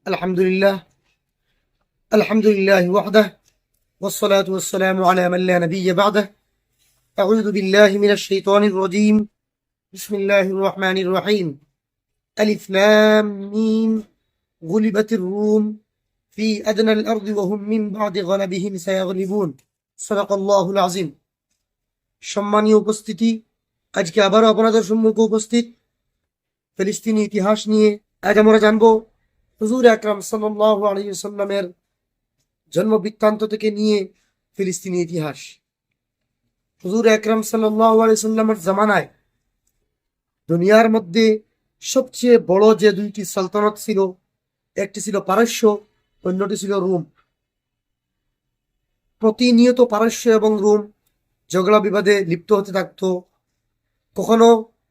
الحمد لله الحمد لله وحده والصلاة والسلام على من لا نبي بعده. أعوذ بالله من الشيطان الرجيم. بسم الله الرحمن الرحيم. ألف لام ميم. غلبت الروم في أدنى الأرض وهم من بعد غلبهم سيغلبون. صدق الله العظيم. সম্মানীয় উপস্থিতি, আজকে আবারও আপনাদের সম্মুখে উপস্থিত ফিলিস্তিনি ইতিহাস নিয়ে। আজ আমরা জানবো হুজুর আকরাম সাল্লাল্লাহু আলাইহি ওয়াসাল্লামের জন্ম বৃত্তান্ত থেকে নিয়ে ফিলিস্তিনি ইতিহাস। হুজুর আকরাম সাল্লাল্লাহু আলাইহি ওয়াসাল্লামের জামানায় দুনিয়ার মধ্যে সবচেয়ে বড় যে দুইটি সালতানাত ছিল, একটি ছিল পারস্য, অন্যটি ছিল রোম। প্রতিনিয়ত পারস্য এবং রোম ঝগড়া বিবাদে লিপ্ত হতে থাকতো। কখনো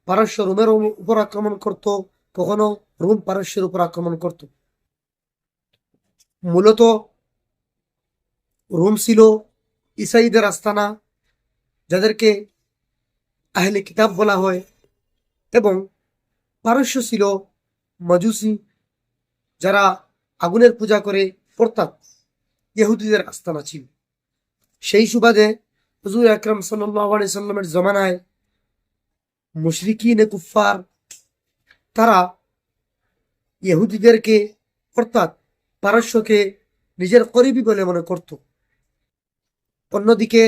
পারস্য রোমের উপর আক্রমণ করত, কখনো রোম পারস্যের উপর আক্রমণ করত। মূলত রোম ছিল ইসাইদের আস্তানা, যাদেরকে আহলে কিতাব বলা হয়, এবং পারস্য ছিল মাজুসি, যারা আগুনের পূজা করে, অর্থাৎ ইহুদিদের আস্তানা ছিল। সেই সুবাদে হুজুর আকরাম সাল্লাল্লাহু আলাইহি সাল্লামের জমানায় মুশরিকিন কুফফার তারা ইহুদিদেরকে, অর্থাৎ পারস্যকে নিজের করিবি বলে মনে করত। অন্যদিকে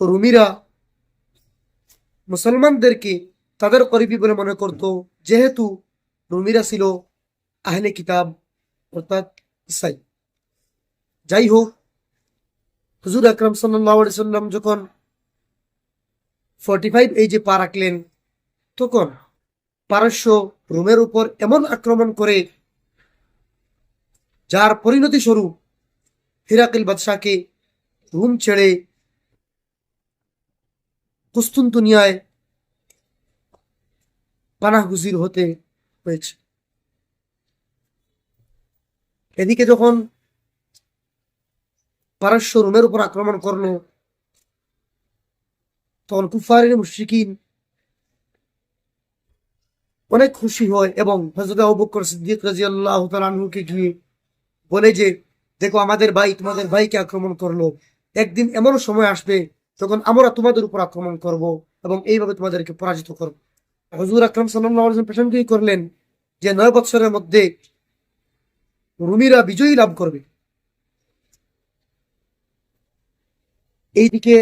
রুমিরা মুসলমানদেরকে তাদের করিবি বলে মনে করত, যেহেতু রুমিরা ছিল আহলে কিতাব, অর্থাৎ ইসাই। যাই হোক, হুজুর আকরাম সাল্লাল্লাহু আলাইহি সাল্লাম যখন 45 এজে পা রাখলেন, তখন পারস্য রোমের উপর এমন আক্রমণ করে, যার পরিণতি স্বরূপ হিরাকিল বাদশাকে রোম ছেড়ে কুস্তুনতুনিয়ায় পানাহগুজির হতে হয়েছে। এদিকে যখন পারস্য রোমের উপর আক্রমণ করলো, তখন কুফারিন মুশরিকিন অনেক খুশি হয় এবং হযরত আবু বকর সিদ্দিক রাদিয়াল্লাহু তাআলা আনহুকে গিয়ে বলে যে, দেখো, আমাদের ভাই তোমাদের ভাইকে আক্রমণ করলো, একদিন এমনও সময় আসবে তখন আমরা তোমাদের উপর আক্রমণ করব এবং এইভাবে তোমাদেরকে পরাজিত করব। হুজুর আকরাম সাল্লাল্লাহু আলাইহি ওয়াসাল্লাম পেছনদিকে করলেন যে 9 বছরের মধ্যে রুমিরা বিজয়ী লাভ করবে। এইদিকে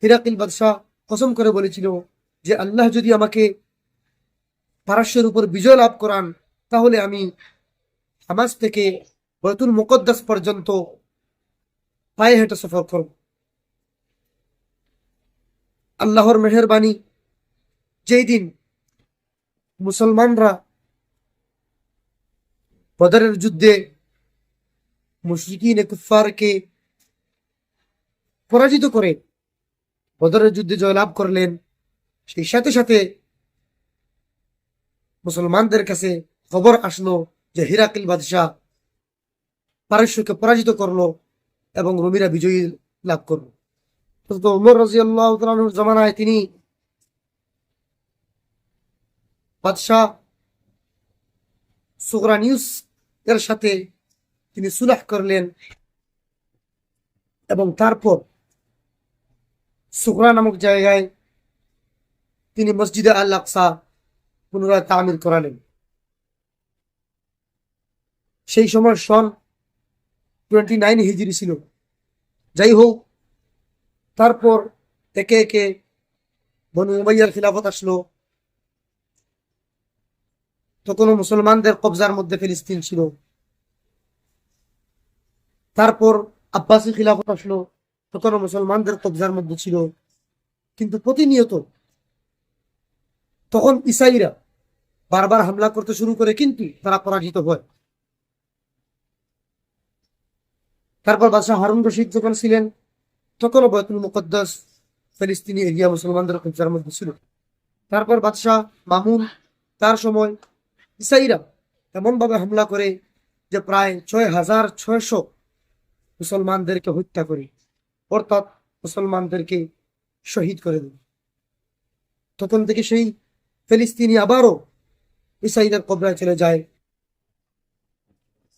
হিরাকিল বাদশাহ কসম করে বলেছিল যে, আল্লাহ যদি আমাকে পারস্যের উপর বিজয় লাভ করান, তাহলে আমি হামাস থেকে বাইতুল মুকদ্দাস পর্যন্ত পায়ে হেঁটে সফর করব। আল্লাহর মেহেরবানি, যেই দিন মুসলমানরা বদরের যুদ্ধে মুশরিকিন কুফফারকে পরাজিত করে বদরের যুদ্ধে জয়লাভ করলেন, সেই সাথে সাথে মুসলমানদের কাছে খবর আসলো যে হিরাকিল বাদশাহ পারস্যকে পরাজিত করলো এবং রোমিরা বিজয়ী লাভ করলো। হযরত ওমর রাদিয়াল্লাহু তাআলা আনহুর জামানায় তিনি বাদশাহ সুগরানিউস এর সাথে তিনি সুলহ করলেন এবং তারপর সুগরা নামক জায়গায় তিনি মসজিদে আল আকসা পুনরায় তামির করালেন। সেই সময় সন 29 হিজরি ছিল। যাই হোক, তারপর একে একে বনু উমাইয়ার খিলাফত আসলো। তখনও মুসলমানদের কবজার মধ্যে ফিলিস্তিন ছিল। তারপর আব্বাসী খিলাফত আসলো, তখনও মুসলমানদের কবজার মধ্যে ছিল। কিন্তু প্রতিনিয়ত তখন ইসাইরা বারবার হামলা করতে শুরু করে, কিন্তু তারা পরাজিত হয়। তারপর বাদশাহ হারুন রশিদ যখন ছিলেন, তখনও বাইতুল মুকদ্দাস ফিলিস্তিনি এরিয়া মুসলমানদের কবজার মধ্যে ছিল। তারপর বাদশাহ মামুন, তার সময় ইসাইরা এমন ভাবে হামলা করে যে প্রায় 6600 মুসলমানদেরকে হত্যা করে, অর্থাৎ মুসলমানদেরকে শহীদ করে দেয়। তখন থেকে সেই ফিলিস্তিনি আবারও ইসাইদের কবজায় চলে যায়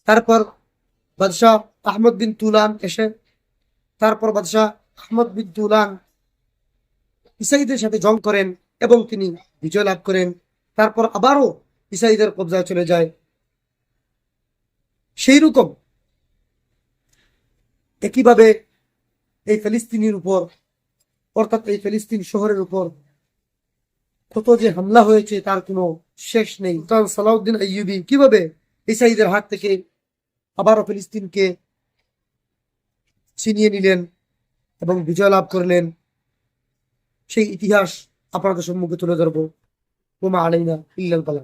তারপর বাদশাহ আহমদ বিন তুলান তারপর বাদশাহ আহমদ বিন তুলান ইসাইদের সাথে জং করেন এবং তিনি বিজয় লাভ করেন। তারপর আবারও ইসাইদের কবজায় চলে যায়। সেই রকম একইভাবে এই ফিলিস্তিনের উপর, অর্থাৎ এই ফিলিস্তিন শহরের উপর কত যে হামলা হয়েছে তার কোনো শেষ নেই। সুলতান সালাউদ্দিন আইয়ুবী কিভাবে ইসাইদের হাত থেকে আবারও ফিলিস্তিনকে ছিনিয়ে নিলেন এবং বিজয় লাভ করলেন, সেই ইতিহাস আপনাদের সম্মুখে তুলে ধরবো। ওমা আলাইনা ইল্লাল বালাগ।